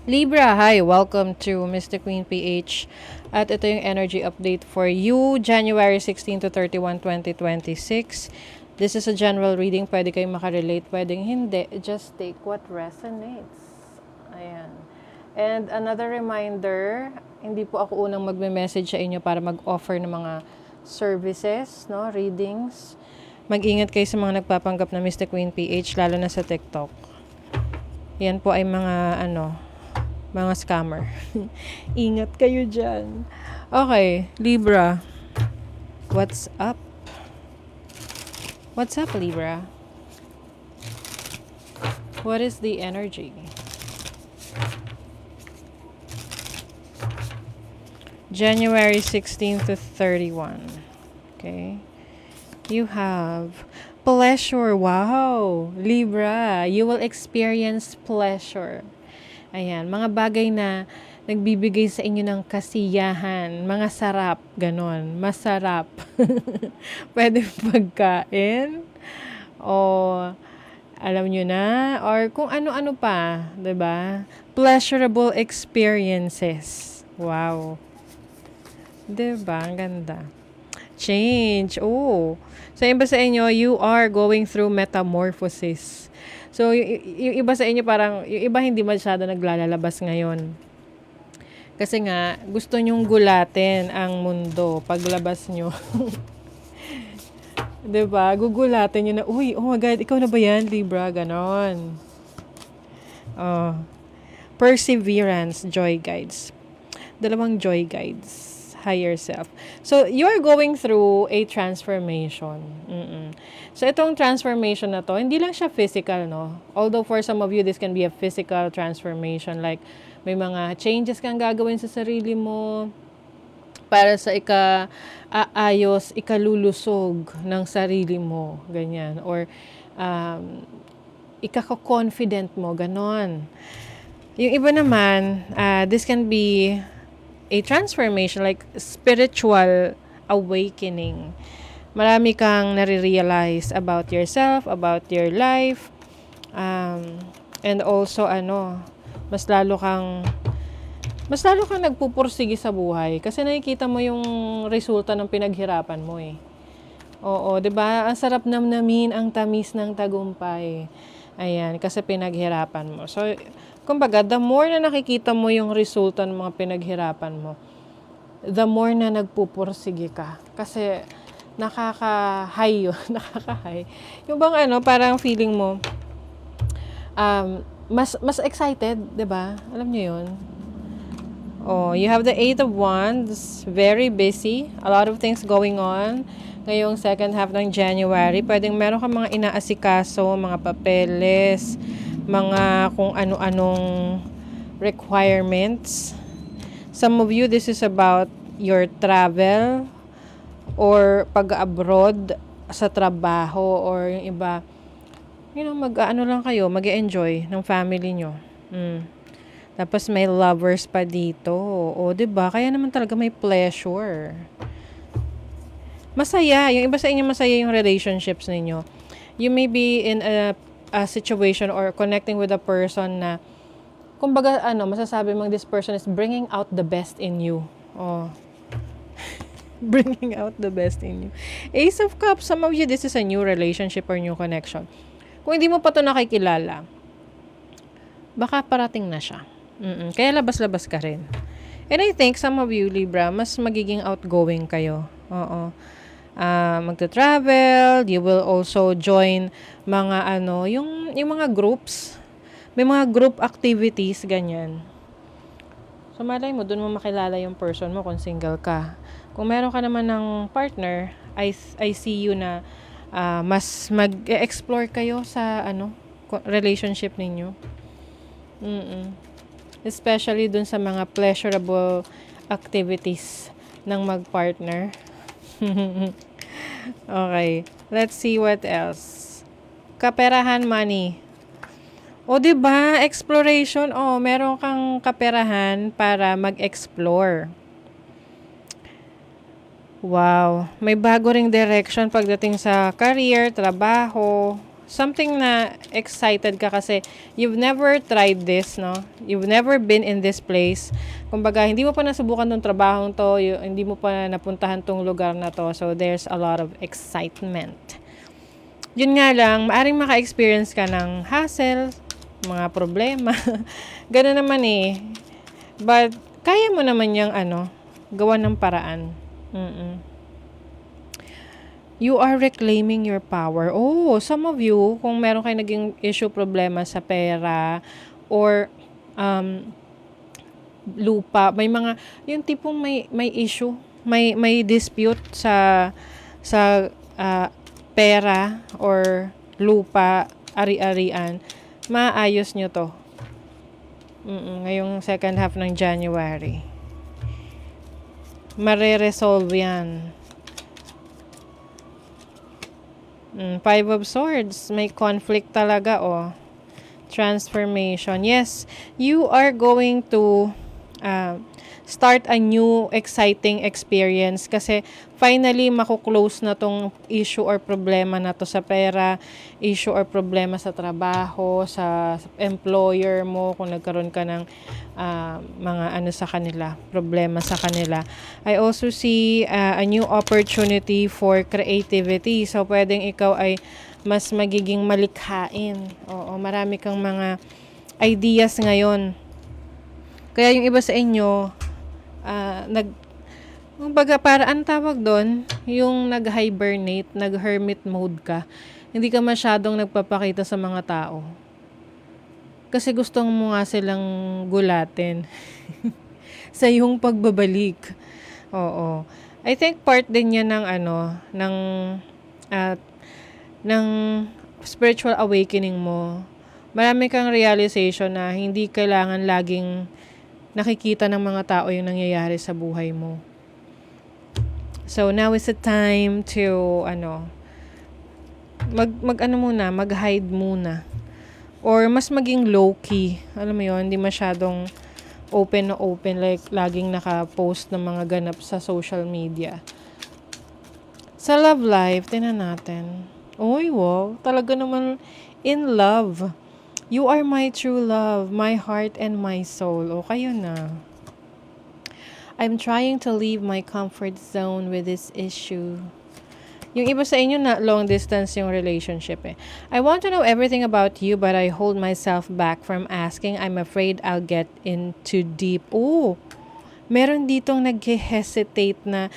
Libra, hi! Welcome to Mr. Queen PH. At ito yung energy update for you, January 16 to 31, 2026. This is a general reading. Pwede kayong makarelate, pwedeng hindi. Just take what resonates. Ayan. And another reminder, hindi po ako unang magme-message sa inyo para mag-offer ng mga services, no, readings. Mag-ingat kayo sa mga nagpapanggap na Mr. Queen PH, lalo na sa TikTok. Yan po ay mga scammer. Ingat kayo dyan. Okay, Libra. What's up? What's up, Libra? What is the energy? January 16 to 31. Okay. You have pleasure. Wow! Libra, you will experience pleasure. Ayan, mga bagay na nagbibigay sa inyo ng kasiyahan, mga sarap, ganon, masarap. Pwede pagkain, o alam nyo na, or kung ano-ano pa, 'di ba? Pleasurable experiences. Wow. 'Di ba? Ang ganda. Change. Oh. Sa iba sa inyo, you are going through metamorphosis. So, yung iba sa inyo parang, yung iba hindi masyado naglalabas ngayon. Kasi nga, gusto nyong gulatin ang mundo paglabas nyo. 'Di ba? Gugulatin nyo na, uy, oh my God, ikaw na ba yan, Libra? Ganon. Oh. Perseverance, joy guides. Dalawang joy guides. Higher self. So, you're going through a transformation. So, itong transformation na to, hindi lang siya physical, no? Although for some of you, this can be a physical transformation. Like, may mga changes kang gagawin sa sarili mo para sa ikaayos, ikalulusog ng sarili mo. Ganyan. Or, ikaka-confident mo. Ganon. Yung iba naman, this can be a transformation, like spiritual awakening. Marami kang nare-realize about yourself, about your life, and also mas lalo kang nagpupursige sa buhay kasi nakikita mo yung resulta ng pinaghirapan mo eh. Oo, 'di ba? Ang sarap namnamin ang tamis ng tagumpay. Ayan, kasi pinaghirapan mo. So, kumbaga, the more na nakikita mo yung resulta ng mga pinaghirapan mo, the more na nagpupursige ka. Kasi, nakaka-high yun. Nakaka-high. Yung bang parang feeling mo, mas excited, 'di ba? Alam niyo yun? Oh, you have the Eight of Wands, very busy, a lot of things going on. Ngayong second half ng January, pwedeng meron ka mga inaasikaso, mga papeles, mga kung ano-anong requirements. Some of you, this is about your travel or pag-abroad sa trabaho, or yung iba, lang kayo, mag-enjoy ng family nyo. Tapos may lovers pa dito. O, 'di ba? Kaya naman talaga may pleasure. Masaya. Yung iba sa inyo masaya yung relationships ninyo. You may be in a situation or connecting with a person na kumbaga masasabi mong this person is bringing out the best in you. Oh. Bringing out the best in you. Ace of Cups, some of you, this is a new relationship or new connection. Kung hindi mo pa ito nakikilala, baka parating na siya. Kaya labas-labas ka rin. And I think some of you, Libra, mas magiging outgoing kayo. Oo. Magta-travel, you will also join mga yung mga groups. May mga group activities, ganyan. So, malay mo, dun mo makilala yung person mo kung single ka. Kung meron ka naman ng partner, I see you na mas mag-explore kayo sa relationship ninyo. Especially dun sa mga pleasurable activities ng mag-partner. Okay, let's see what else. Kaperahan, money. O, 'di ba? Exploration. Oh, meron kang kaperahan para mag-explore. Wow, may bago ring direction pagdating sa career, trabaho, something na excited ka kasi you've never tried this, no? You've never been in this place. Kumbaga, hindi mo pa nasubukan tong trabahong to, hindi mo pa napuntahan tong lugar na to. So, there's a lot of excitement. Yun nga lang, maaring maka-experience ka ng hassle, mga problema. Ganun naman eh. But, kaya mo naman yung gawa ng paraan. You are reclaiming your power. Oh, some of you, kung meron kayo naging issue, problema sa pera, or lupa, may mga, yung tipong may issue, may dispute sa pera, or lupa, ari-arian, maayos nyo to. Ngayong second half ng January. Mare-resolve yan. Five of Swords. May conflict talaga, oh. Transformation. Yes, you are going to start a new exciting experience kasi finally makuklose na tong issue or problema na to sa pera, issue or problema sa trabaho, sa employer mo, kung nagkaroon ka ng mga sa kanila, problema sa kanila. I also see a new opportunity for creativity. So, pwedeng ikaw ay mas magiging malikhain. Oo, marami kang mga ideas ngayon. Kaya yung iba sa inyo, kumbaga parang tawag doon, yung nag-hibernate, nag-hermit mode ka. Hindi ka masyadong nagpapakita sa mga tao. Kasi gusto mo nga silang gulatin sa iyong pagbabalik. Oo. I think part din yan ng spiritual awakening mo. Marami kang realization na hindi kailangan laging nakikita ng mga tao yung nangyayari sa buhay mo. So, now is the time to, mag-hide muna. Or, mas maging low-key. Alam mo yun, hindi masyadong open na open, like, laging naka-post ng mga ganap sa social media. Sa love life, tingnan natin. Uy, wow, talaga naman in love. You are my true love, my heart and my soul. O, kayo na. I'm trying to leave my comfort zone with this issue. Yung iba sa inyo na long distance yung relationship eh. I want to know everything about you but I hold myself back from asking. I'm afraid I'll get in too deep. Oh, meron ditong nag-hesitate na,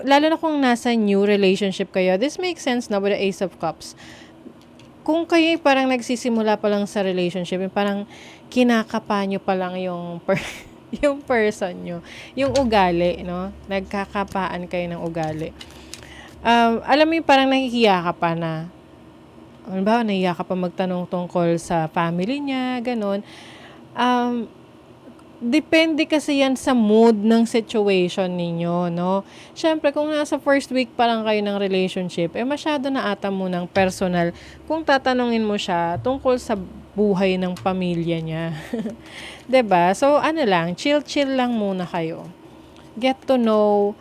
lalo na kung nasa new relationship kayo. This makes sense na with the Ace of Cups. Kung kayo parang nagsisimula pa lang sa relationship, parang kinakapa nyo pa lang yung yung person nyo, yung ugali, no? Nagkakapaan kayo ng ugali. Alam mo yung parang nahihiya ka pa na, halimbawa, nahihiya ka pa magtanong tungkol sa family niya, ganun. Depende kasi yan sa mood ng situation ninyo, no? Siyempre, kung nasa first week pa lang kayo ng relationship, masyado na ata mo ng personal kung tatanungin mo siya tungkol sa buhay ng pamilya niya. 'Di ba? So, lang, chill lang muna kayo. Get to know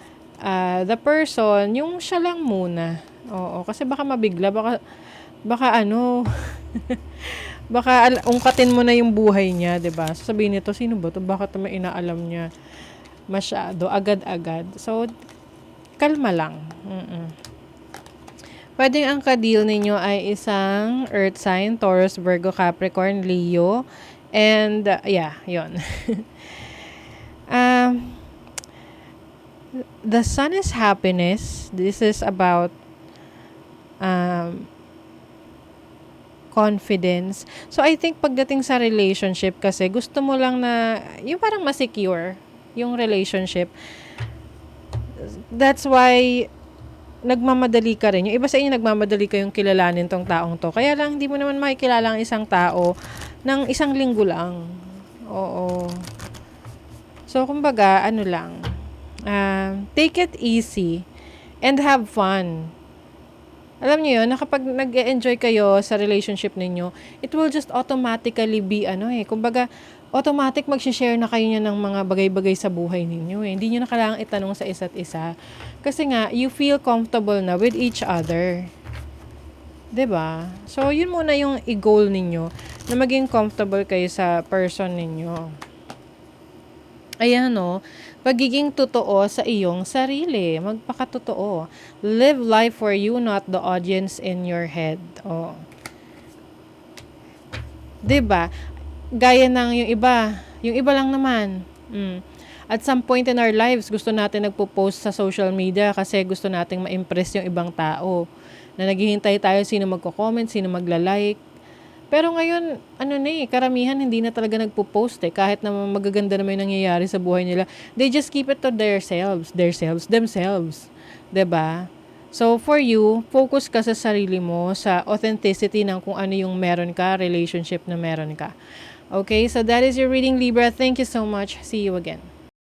the person, yung siya lang muna. Oo, kasi baka mabigla, baka baka ungkatin mo na yung buhay niya, 'di ba? Sasabihin nito, sino ba 'to? Bakit may inaalam niya masyado agad-agad? So, kalma lang. Pwedeng ang ka-deal ninyo ay isang earth sign, Taurus, Virgo, Capricorn, Leo, and yon. The sun is happiness. This is about confidence. So, I think pagdating sa relationship kasi, gusto mo lang na, yung parang ma-secure yung relationship. That's why, nagmamadali ka rin. Yung iba sa inyo, nagmamadali kayong kilalanin tong taong to. Kaya lang, hindi mo naman makikilala ang isang tao ng isang linggo lang. Oo. So, kumbaga, lang, take it easy and have fun. Alam niyo yun, na kapag nag-enjoy kayo sa relationship ninyo, it will just automatically be, kumbaga, automatic mag-share na kayo niya ng mga bagay-bagay sa buhay ninyo. Hindi niyo na kailangang itanong sa isa't isa. Kasi nga, you feel comfortable na with each other. 'Di ba? So, yun muna yung i-goal ninyo na maging comfortable kayo sa person ninyo. Ayan, no? Pagiging totoo sa iyong sarili. Magpakatotoo. Live life for you, not the audience in your head. Oh. 'Di ba? Gaya ng yung iba lang naman. At some point in our lives, gusto natin nagpo-post sa social media kasi gusto nating ma-impress yung ibang tao. Na naghihintay tayo sino magko-comment, sino magla-like. Pero ngayon, karamihan hindi na talaga nagpo-post eh. Kahit na magaganda naman yung nangyayari sa buhay nila. They just keep it to themselves. 'Di ba? So, for you, focus ka sa sarili mo, sa authenticity ng kung ano yung meron ka, relationship na meron ka. Okay, so that is your reading, Libra. Thank you so much. See you again.